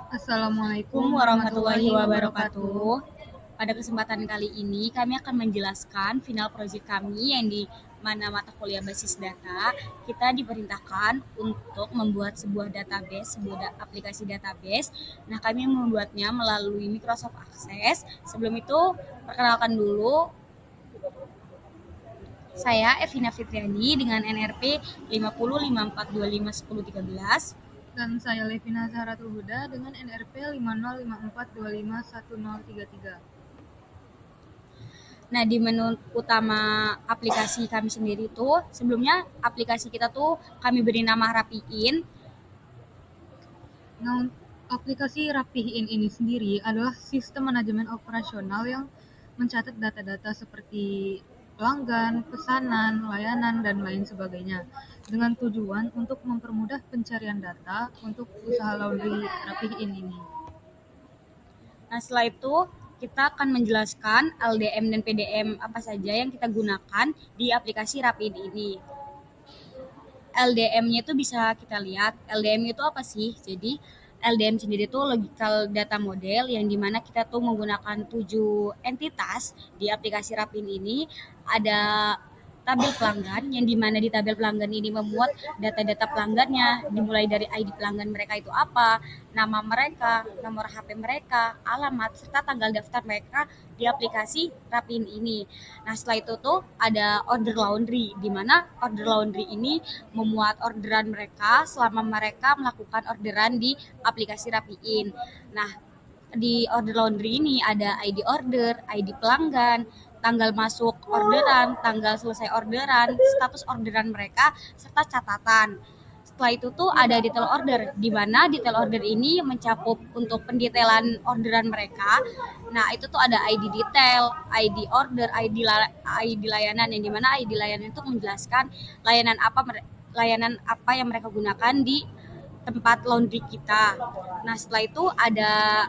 Assalamualaikum Assalamualaikum warahmatullahi warahmatullahi wabarakatuh. wabarakatuh. Pada kesempatan kali ini kami akan menjelaskan final proyek kami yang di mana mata kuliah basis data. Kita diperintahkan untuk membuat sebuah database, aplikasi database. Nah, kami membuatnya melalui Microsoft Access. Sebelum itu, perkenalkan dulu, saya Evina Fitriani dengan NRP 5054251013. Dan saya Levina Zahratul Huda dengan NRP 5054251033. Nah, di menu utama aplikasi kami sendiri tuh, sebelumnya aplikasi kita tuh kami beri nama Rapiin. Nah, aplikasi Rapihin ini sendiri adalah sistem manajemen operasional yang mencatat data-data seperti pelanggan, pesanan, layanan, dan lain sebagainya, dengan tujuan untuk mempermudah pencarian data untuk usaha laundry Rapihin ini. Nah, setelah itu kita akan menjelaskan LDM dan PDM apa saja yang kita gunakan di aplikasi Rapiin ini. LDM-nya itu bisa kita lihat. LDM itu apa sih? Jadi LDM sendiri itu logical data model yang dimana kita tuh menggunakan 7 entitas di aplikasi Rapin ini. Ada tabel pelanggan yang dimana di tabel pelanggan ini memuat data-data pelanggannya, dimulai dari ID pelanggan mereka itu apa, nama mereka, nomor HP mereka, alamat, serta tanggal daftar mereka di aplikasi Rapin ini. Nah, setelah itu tuh ada order laundry, di mana order laundry ini memuat orderan mereka selama mereka melakukan orderan di aplikasi Rapiin. Nah, di order laundry ini ada ID order, ID pelanggan, tanggal masuk orderan, tanggal selesai orderan, status orderan mereka, serta catatan. Setelah itu tuh ada detail order, di mana detail order ini mencakup untuk pendetailan orderan mereka. Nah, itu tuh ada ID detail, ID order, ID layanan, yang dimana ID layanan itu menjelaskan layanan apa yang mereka gunakan di tempat laundry kita. Nah, setelah itu ada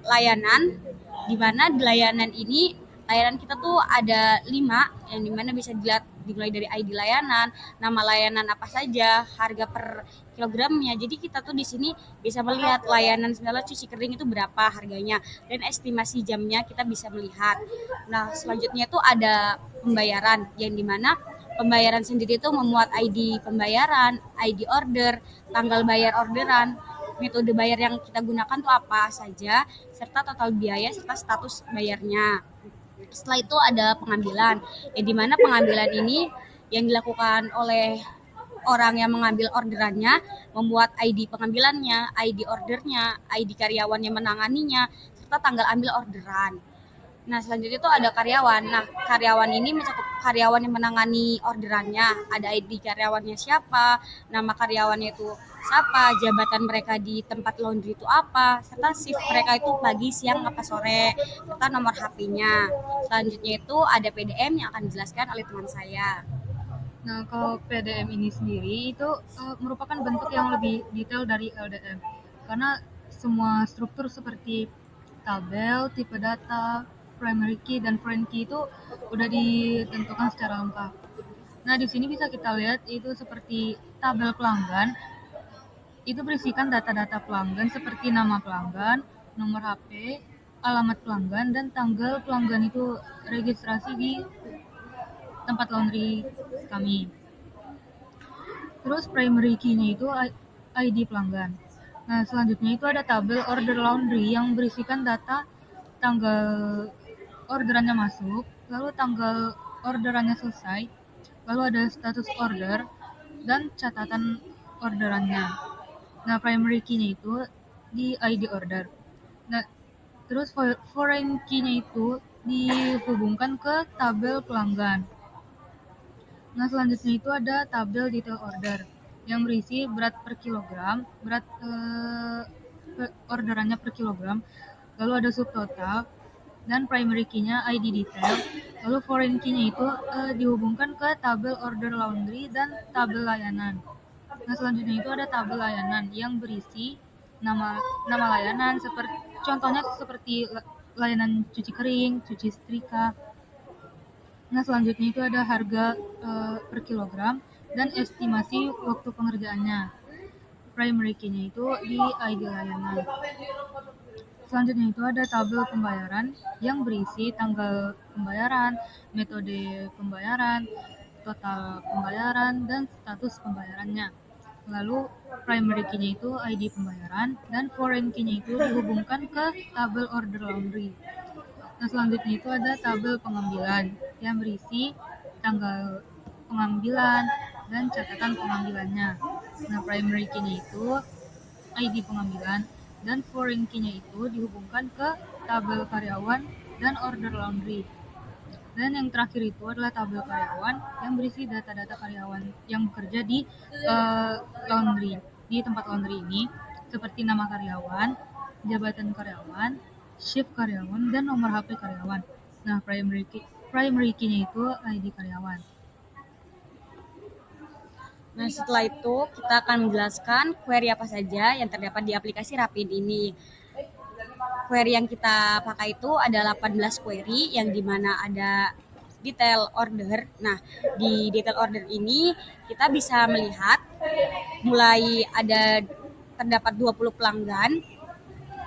layanan, di mana di layanan kita tuh ada 5, yang dimana bisa dilihat dimulai dari ID layanan, nama layanan apa saja, harga per kilogramnya. Jadi kita tuh di sini bisa melihat layanan segala cuci kering itu berapa harganya, dan estimasi jamnya kita bisa melihat. Nah, selanjutnya tuh ada pembayaran, yang dimana pembayaran sendiri itu memuat ID pembayaran, ID order, tanggal bayar orderan, metode bayar yang kita gunakan tuh apa saja, serta total biaya serta status bayarnya. Setelah itu ada pengambilan, yang dimana pengambilan ini yang dilakukan oleh orang yang mengambil orderannya, membuat ID pengambilannya, ID ordernya, ID karyawan yang menanganinya, serta tanggal ambil orderan. Nah, selanjutnya itu ada karyawan. Nah, karyawan ini mencakup karyawan yang menangani orderannya. Ada ID karyawannya siapa, nama karyawannya itu siapa, jabatan mereka di tempat laundry itu apa, serta shift mereka itu pagi, siang, apa sore, serta nomor HP-nya. Selanjutnya itu ada PDM yang akan dijelaskan oleh teman saya. Nah, kalau PDM ini sendiri itu merupakan bentuk yang lebih detail dari LDM, karena semua struktur seperti tabel, tipe data, primary key, dan foreign key itu udah ditentukan secara lengkap. Nah, di sini bisa kita lihat itu seperti tabel pelanggan, itu berisikan data-data pelanggan seperti nama pelanggan, nomor HP, alamat pelanggan, dan tanggal pelanggan itu registrasi di tempat laundry kami. Terus primary key-nya itu ID pelanggan. Nah, selanjutnya itu ada tabel order laundry yang berisikan data tanggal orderannya masuk, lalu tanggal orderannya selesai, lalu ada status order, dan catatan orderannya. Nah, primary key-nya itu di ID order. Nah, terus foreign key-nya itu dihubungkan ke tabel pelanggan. Nah, selanjutnya itu ada tabel detail order yang berisi berat per kilogram, berat orderannya per kilogram, lalu ada subtotal, dan primary key-nya ID detail, lalu foreign key-nya itu dihubungkan ke tabel order laundry dan tabel layanan. Nah, selanjutnya itu ada tabel layanan yang berisi nama layanan, contohnya seperti layanan cuci kering, cuci setrika. Nah, selanjutnya itu ada harga per kilogram dan estimasi waktu pengerjaannya. Primary key-nya itu di ID layanan. selanjutnya itu ada tabel pembayaran yang berisi tanggal pembayaran, metode pembayaran, total pembayaran, dan status pembayarannya. Lalu primary key-nya itu ID pembayaran, dan foreign key-nya itu dihubungkan ke tabel order laundry. Nah, selanjutnya itu ada tabel pengambilan yang berisi tanggal pengambilan dan catatan pengambilannya. Nah, primary key-nya itu ID pengambilan, dan foreign key-nya itu dihubungkan ke tabel karyawan dan order laundry. Dan yang terakhir itu adalah tabel karyawan yang berisi data-data karyawan yang bekerja di laundry, di tempat laundry ini, seperti nama karyawan, jabatan karyawan, shift karyawan, dan nomor HP karyawan. Nah, primary key-nya itu ID karyawan. Nah, setelah itu kita akan menjelaskan query apa saja yang terdapat di aplikasi Rapin ini. Query yang kita pakai itu ada 18 query yang dimana ada detail order. Nah, di detail order ini kita bisa melihat mulai ada terdapat 20 pelanggan.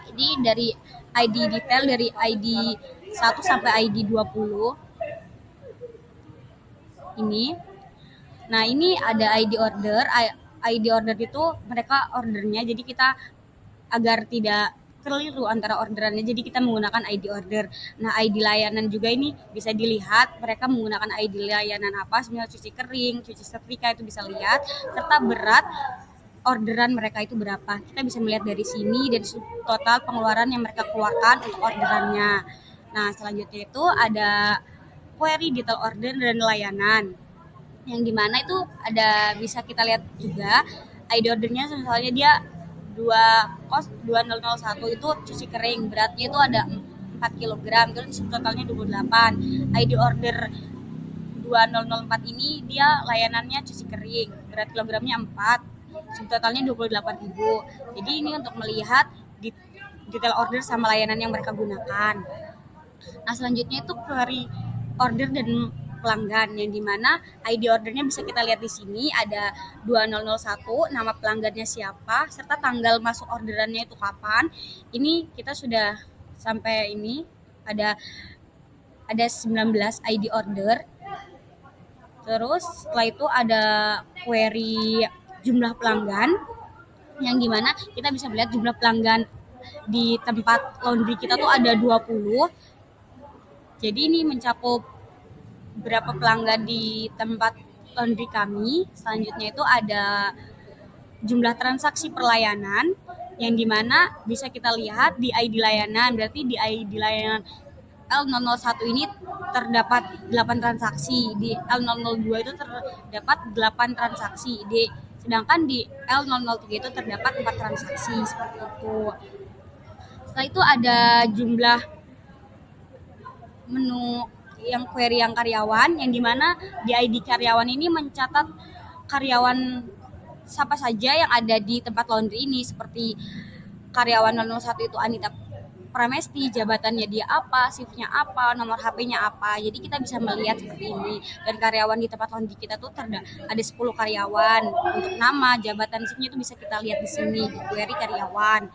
Jadi dari ID detail dari ID 1 sampai ID 20 ini. Nah, ini ada ID order. ID order itu mereka ordernya, jadi kita agar tidak keliru antara orderannya, jadi kita menggunakan ID order. Nah, ID layanan juga ini bisa dilihat mereka menggunakan ID layanan apa, sebenarnya cuci kering, cuci setrika itu bisa lihat, serta berat orderan mereka itu berapa. Kita bisa melihat dari sini dan total pengeluaran yang mereka keluarkan untuk orderannya. Nah, selanjutnya itu ada query detail order dan layanan, yang dimana itu ada bisa kita lihat juga ID ordernya, misalnya dia 2001 itu cuci kering, beratnya itu ada 4 kg, terus totalnya 28. ID order 2004 ini dia layanannya cuci kering, berat kilogramnya 4, totalnya 28.000. Jadi ini untuk melihat detail order sama layanan yang mereka gunakan. Nah, selanjutnya itu query order dan pelanggan, yang dimana ID ordernya bisa kita lihat di sini ada 2001, nama pelanggannya siapa, serta tanggal masuk orderannya itu kapan. Ini kita sudah sampai ini ada 19 ID order. Terus setelah itu ada query jumlah pelanggan, yang dimana kita bisa melihat jumlah pelanggan di tempat laundry kita tuh ada 20. Jadi ini mencakup berapa pelanggan di tempat laundry kami. Selanjutnya itu ada jumlah transaksi perlayanan, yang dimana bisa kita lihat di ID layanan. Berarti di ID layanan L001 ini terdapat 8 transaksi, di L002 itu terdapat 8 transaksi, sedangkan di L003 itu terdapat 4 transaksi, seperti itu. Setelah itu ada jumlah menu yang query yang karyawan, yang dimana di ID karyawan ini mencatat karyawan siapa saja yang ada di tempat laundry ini, seperti karyawan 001 itu Anita Pramesti, jabatannya dia apa, shiftnya apa, nomor HP-nya apa. Jadi kita bisa melihat seperti ini. Dan karyawan di tempat laundry kita tuh ada 10 karyawan. Untuk nama, jabatan, shiftnya itu bisa kita lihat di sini di query karyawan.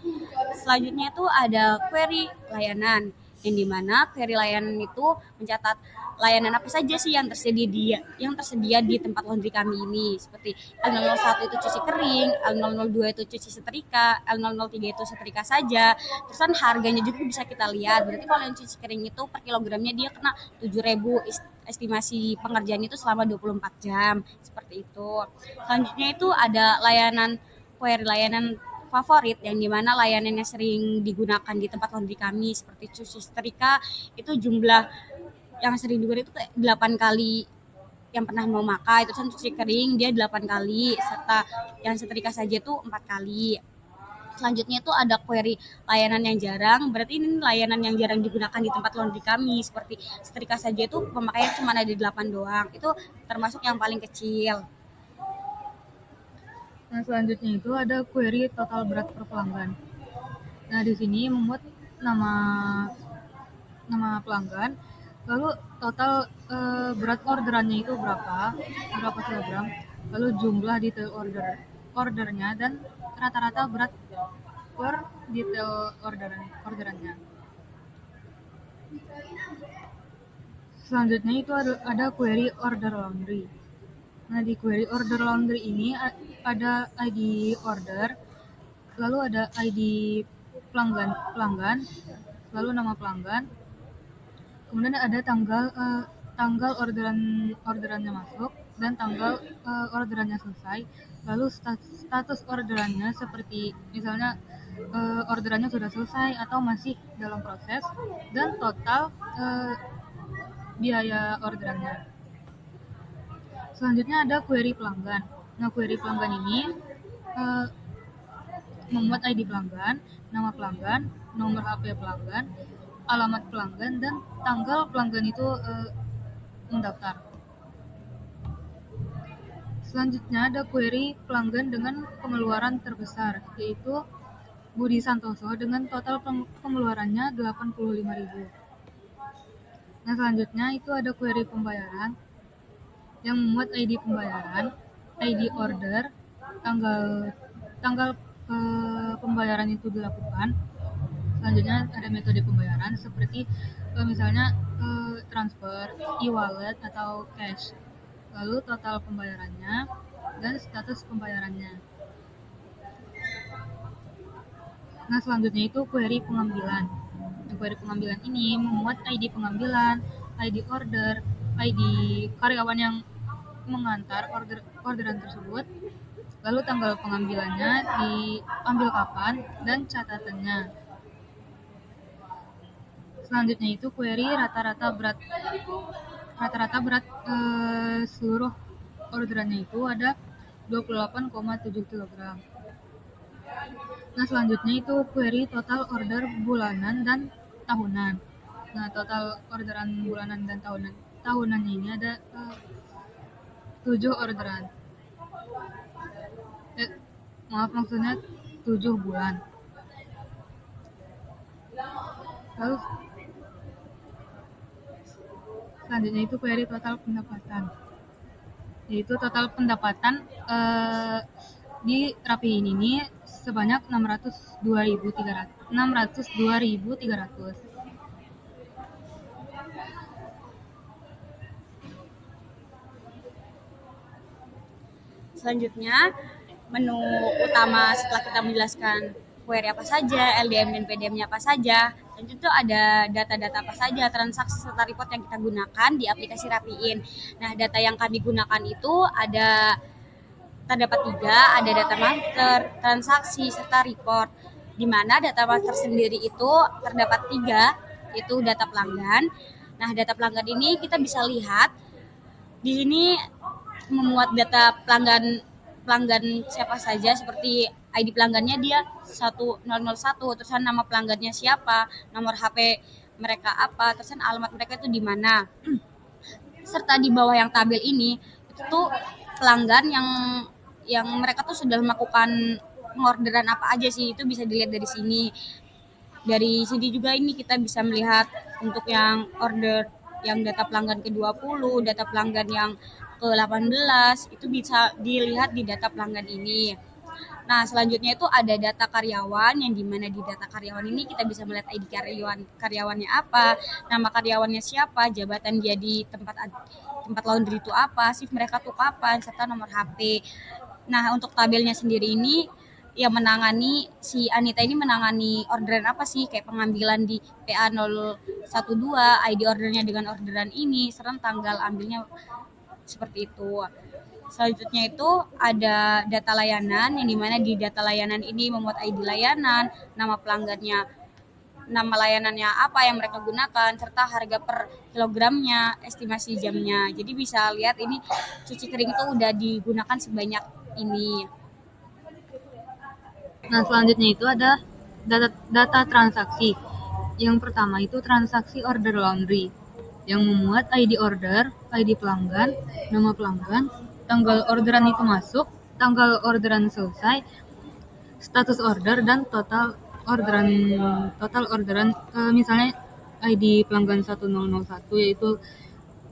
Selanjutnya itu ada query layanan, yang dimana query layanan itu mencatat layanan apa saja sih yang tersedia di tempat laundry kami ini, seperti L001 itu cuci kering, L002 itu cuci setrika, L003 itu setrika saja. Terus kan harganya juga bisa kita lihat. Berarti kalau yang cuci kering itu per kilogramnya dia kena 7.000, estimasi pengerjaan itu selama 24 jam, seperti itu. Selanjutnya itu ada query layanan favorit, yang dimana layanan yang sering digunakan di tempat laundry kami, seperti cuci setrika itu jumlah yang sering digunakan itu 8 kali yang pernah memakai. Itu kan cuci kering dia 8 kali, serta yang setrika saja itu 4 kali. Selanjutnya itu ada query layanan yang jarang, berarti ini layanan yang jarang digunakan di tempat laundry kami, seperti setrika saja itu pemakaian cuma ada 8 doang, itu termasuk yang paling kecil. Nah, selanjutnya itu ada query total berat per pelanggan. Nah, di sini memuat nama pelanggan, lalu total berat orderannya itu berapa kilogram, lalu jumlah detail ordernya, dan rata-rata berat per detail orderannya. Selanjutnya itu ada query order laundry. Nah, di query order laundry ini ada ID order, lalu ada ID pelanggan, lalu nama pelanggan, kemudian ada tanggal orderannya masuk dan tanggal orderannya selesai, lalu status orderannya seperti misalnya orderannya sudah selesai atau masih dalam proses, dan total biaya orderannya. Selanjutnya ada query pelanggan. Nah, query pelanggan ini memuat ID pelanggan, nama pelanggan, nomor HP pelanggan, alamat pelanggan, dan tanggal pelanggan itu mendaftar. Selanjutnya ada query pelanggan dengan pengeluaran terbesar, yaitu Budi Santoso dengan total pengeluarannya 85.000. Nah, selanjutnya itu ada query pembayaran yang memuat ID pembayaran, ID order, tanggal pembayaran itu dilakukan. Selanjutnya ada metode pembayaran seperti misalnya transfer, e-wallet, atau cash. Lalu total pembayarannya dan status pembayarannya. Nah, selanjutnya itu query pengambilan. Nah, query pengambilan ini memuat ID pengambilan, ID order, ID karyawan yang mengantar orderan tersebut, lalu tanggal pengambilannya, diambil kapan, dan catatannya. Selanjutnya itu query rata-rata berat seluruh orderannya itu ada 28,7 kg. Nah, selanjutnya itu query total order bulanan dan tahunan. Nah, total orderan bulanan dan tahunannya ini ada 7 orderan. Maksudnya 7 bulan. Lalu selanjutnya itu query total pendapatan, yaitu total pendapatan di Rapiin ini sebanyak 602.300. Selanjutnya, menu utama setelah kita menjelaskan query apa saja, LDM dan PDM-nya apa saja, dan itu ada data-data apa saja, transaksi serta report yang kita gunakan di aplikasi Rapiin. Nah, data yang kami gunakan itu terdapat 3, ada data master, transaksi, serta report. Di mana data master sendiri itu terdapat 3, yaitu data pelanggan. Nah, data pelanggan ini kita bisa lihat di sini memuat data pelanggan siapa saja, seperti ID pelanggannya dia 1001, terusan nama pelanggannya siapa, nomor HP mereka apa, terusan alamat mereka itu di mana. Serta di bawah yang tabel ini itu tuh pelanggan yang mereka tuh sudah melakukan pengorderan apa aja sih, itu bisa dilihat dari sini. Dari sini juga ini kita bisa melihat untuk yang order yang data pelanggan ke-20, data pelanggan yang ke-18, itu bisa dilihat di data pelanggan ini. Nah, selanjutnya itu ada data karyawan, yang dimana di data karyawan ini kita bisa melihat ID karyawannya apa, nama karyawannya siapa, jabatan dia di tempat laundry itu apa, shift mereka tuh kapan, serta nomor HP. Nah, untuk tabelnya sendiri ini yang menangani, si Anita ini menangani orderan apa sih, kayak pengambilan di PA 012, ID ordernya dengan orderan ini, serta tanggal ambilnya seperti itu. Selanjutnya itu ada data layanan, yang dimana di data layanan ini memuat ID layanan, nama pelanggannya, nama layanannya apa yang mereka gunakan, serta harga per kilogramnya, estimasi jamnya. Jadi bisa lihat ini cuci kering itu udah digunakan sebanyak ini. Nah, selanjutnya itu ada data transaksi. Yang pertama itu transaksi order laundry, yang memuat ID order, ID pelanggan, nama pelanggan, tanggal orderan itu masuk, tanggal orderan selesai, status order, dan total orderan. Misalnya ID pelanggan 1001 yaitu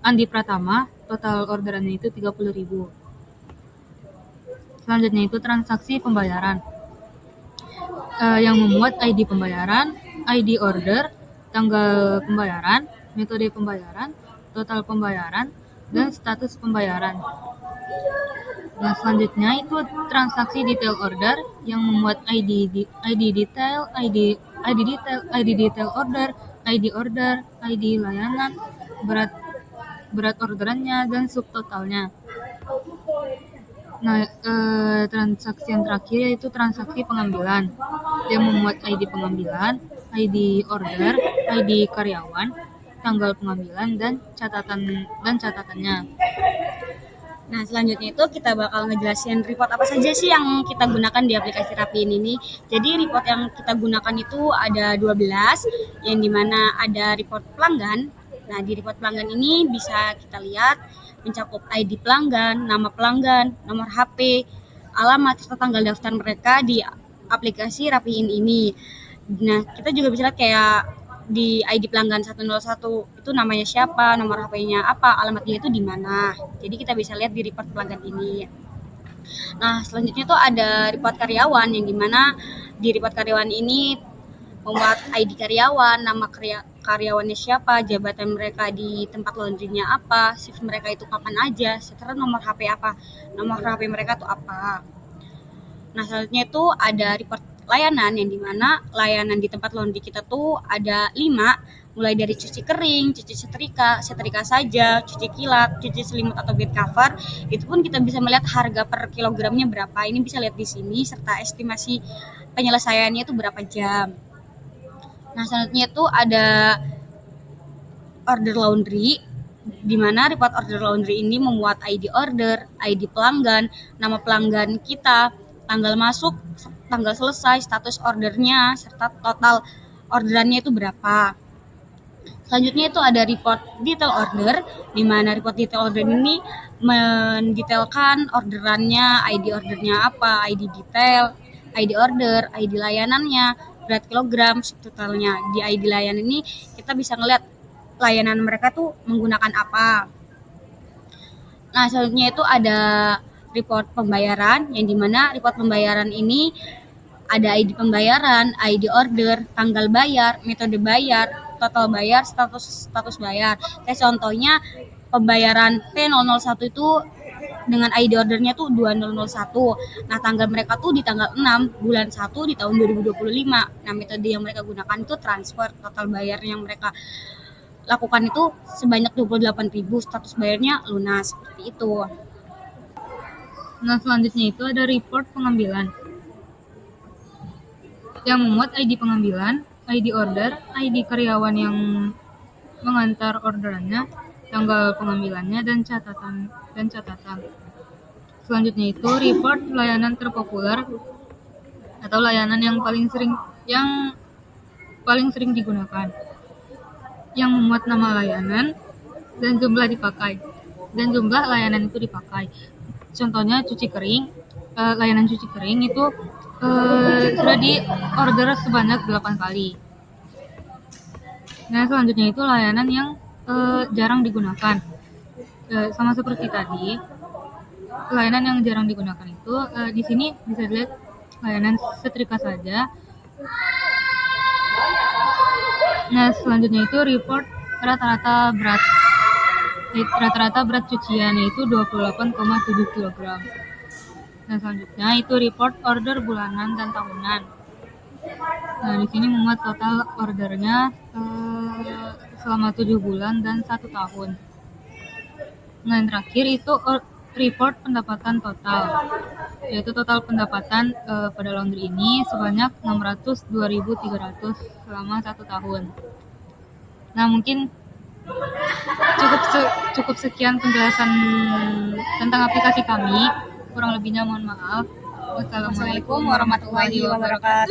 Andi Pratama, total orderannya itu 30.000. Selanjutnya itu transaksi pembayaran. yang memuat ID pembayaran, ID order, tanggal pembayaran, metode pembayaran, total pembayaran, dan status pembayaran. Nah, selanjutnya itu transaksi detail order yang memuat ID detail, ID detail order, ID layanan, berat orderannya, dan subtotalnya. Nah, transaksi yang terakhir yaitu transaksi pengambilan yang memuat ID pengambilan, ID order, ID karyawan, tanggal pengambilan, dan catatannya. Nah, selanjutnya itu kita bakal ngejelasin report apa saja sih yang kita gunakan di aplikasi Rapiin ini. Jadi report yang kita gunakan itu ada 12, yang dimana ada report pelanggan. Nah, di report pelanggan ini bisa kita lihat mencakup ID pelanggan, nama pelanggan, nomor HP, alamat, serta tanggal daftar mereka di aplikasi Rapiin ini. Nah, kita juga bisa lihat kayak di ID pelanggan 101 itu namanya siapa, nomor HP-nya apa, alamat dia itu di mana. Jadi kita bisa lihat di report pelanggan ini. Nah, selanjutnya tuh ada report karyawan yang dimana di report karyawan ini membuat ID karyawan, nama karyawannya siapa, jabatan mereka di tempat laundry-nya apa, shift mereka itu kapan aja, serta nomor HP apa, nomor HP mereka tuh apa. Nah, selanjutnya itu ada report layanan yang dimana layanan di tempat laundry kita tuh ada 5, mulai dari cuci kering, cuci setrika saja, cuci kilat, cuci selimut atau bed cover. Itu pun kita bisa melihat harga per kilogramnya berapa. Ini bisa lihat di sini serta estimasi penyelesaiannya itu berapa jam. Nah, selanjutnya itu ada order laundry di mana report order laundry ini memuat ID order, ID pelanggan, nama pelanggan kita, tanggal masuk, tanggal selesai, status ordernya, serta total orderannya itu berapa. Selanjutnya itu ada report detail order, di mana report detail order ini mendetailkan orderannya, ID ordernya apa, ID detail, ID order, ID layanannya, berat kilogram, subtotalnya. Di ID layanan ini kita bisa ngeliat layanan mereka tuh menggunakan apa. Nah, selanjutnya itu ada report pembayaran, yang dimana report pembayaran ini ada ID pembayaran, ID order, tanggal bayar, metode bayar, total bayar, status bayar. Kayak contohnya pembayaran P001 itu dengan ID ordernya tuh 2001. Nah, tanggal mereka tuh di tanggal 6 bulan 1 di tahun 2025. Nah, metode yang mereka gunakan itu transfer. Total bayar yang mereka lakukan itu sebanyak 28.000, status bayarnya lunas, seperti itu. Nah, selanjutnya itu ada report pengambilan yang memuat ID pengambilan, ID order, ID karyawan yang mengantar orderannya, tanggal pengambilannya, dan catatan. Selanjutnya itu report layanan terpopuler atau layanan yang paling sering digunakan, yang memuat nama layanan dan jumlah layanan itu dipakai. Contohnya cuci kering, layanan cuci kering itu sudah di order sebanyak 8 kali. Nah, selanjutnya itu layanan yang jarang digunakan. Sama seperti tadi, layanan yang jarang digunakan itu di sini bisa dilihat layanan setrika saja. Nah, selanjutnya itu report rata-rata berat cucian yaitu 28,7 kg. Nah, selanjutnya itu report order bulanan dan tahunan. Nah, di sini memuat total ordernya selama 7 bulan dan 1 tahun. Nah, yang terakhir itu report pendapatan total, yaitu total pendapatan pada laundry ini sebanyak 602.300 selama 1 tahun. Nah, mungkin cukup sekian penjelasan tentang aplikasi kami. Kurang lebihnya mohon maaf. Wassalamualaikum warahmatullahi wabarakatuh.